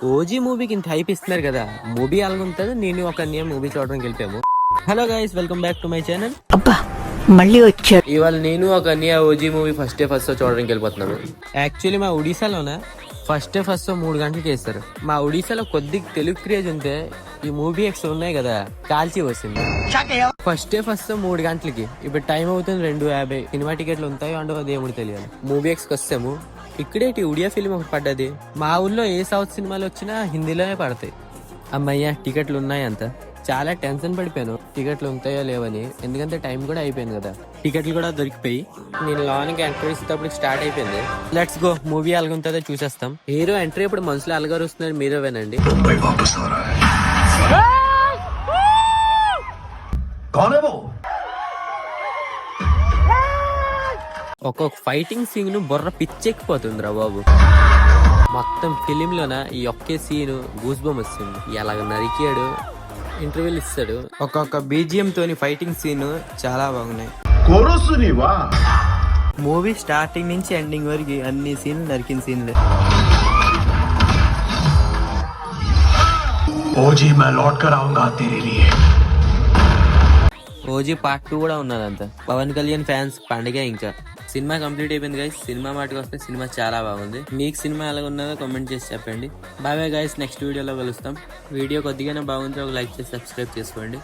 OG మూవీకి ఇంత hype ఇస్తున్నారు కదా, మూవీ అలాగుంటుంది. నేను ఒక మూవీ చూడడానికి వెళ్ళిపోయాము. Hello guys, welcome back to my channel. అబ్బా మళ్ళీ వచ్చారు. ఇవాళ నేను ఒక ఓజీ మూవీ ఫస్ట్ చూడడానికి వెళ్ళిపోతున్నాను. యాక్చువల్లీ మా ఒడిశాలోన ఫస్ట్ 3 గంటలకి వేస్తారు. మా ఒడిశాలో కొద్దిగా తెలుగు క్రేజ్ ఉంటే ఈ మూవీ ఎక్స్ట్రా ఉన్నాయి కదా, కాల్చి వచ్చింది. ఫస్ట్ 3 గంటలకి. ఇప్పుడు టైం అవుతుంది 2:50. సినిమా టికెట్లు ఉంటాయో అండో దేవుడు తెలియాలి. మూవీ ఎక్స్కి వస్తాము. ఇక్కడేటి ఉడియా ఫిల్మ్ ఒకటి పడ్డది. మా ఊళ్ళో ఏ సౌత్ సినిమాలు వచ్చినా హిందీలోనే పడతాయి. అమ్మయ్య టికెట్లు ఉన్నాయి అంత. చాలా టెన్షన్ పడిపోయాను టికెట్లు ఉంటాయో లేవని, ఎందుకంటే టైం కూడా అయిపోయింది కదా. టికెట్లు కూడా దొరికిపోయి నేను లోనికి ఎంట్రీ ఇచ్చేటప్పుడు స్టార్ట్ అయిపోయింది. లెట్స్ గో, మూవీ అలాగుంటుందో చూసేస్తాం. హీరో ఎంట్రీ ఇప్పుడు మనసులో అలగారు వస్తున్నారు, మీరే వినండి. ఒక్కొక్క ఫైటింగ్ సీన్ బుర్ర పిచ్చెక్కిపోతుందిరా బాబు. మొత్తం ఫిలిం లోన ఈ ఒకే సీన్ గూస్ బమ్ వస్తుంది. ఎలాగ నరికాడు, ఇంటర్వ్యూలు ఇస్తాడు. ఒక్కొక్క బీజిఎం తోని ఫైటింగ్ సీన్ చాలా బాగున్నాయి. మూవీ స్టార్టింగ్ నుంచి ఎండింగ్ వరకు అన్ని సీన్లు నరికిన సీన్లే. ఓజీ मैं लौट कर आऊंगा तेरे लिए. ఓజీ పార్ట్ 2 కూడా ఉన్నదంతా. పవన్ కళ్యాణ్ ఫ్యాన్స్ పండుగ. ఇంకా సినిమా కంప్లీట్ అయిపోయింది గైస్. సినిమా మాటకి వస్తే సినిమా చాలా బాగుంది. మీకు సినిమా ఎలా ఉన్నదో కామెంట్ చేసి చెప్పండి. బాయ్ బాయ్ గైస్, నెక్స్ట్ వీడియోలో కలుస్తాం. వీడియో కొద్దిగానే బాగుంటే ఒక లైక్ చేసి సబ్స్క్రైబ్ చేసుకోండి.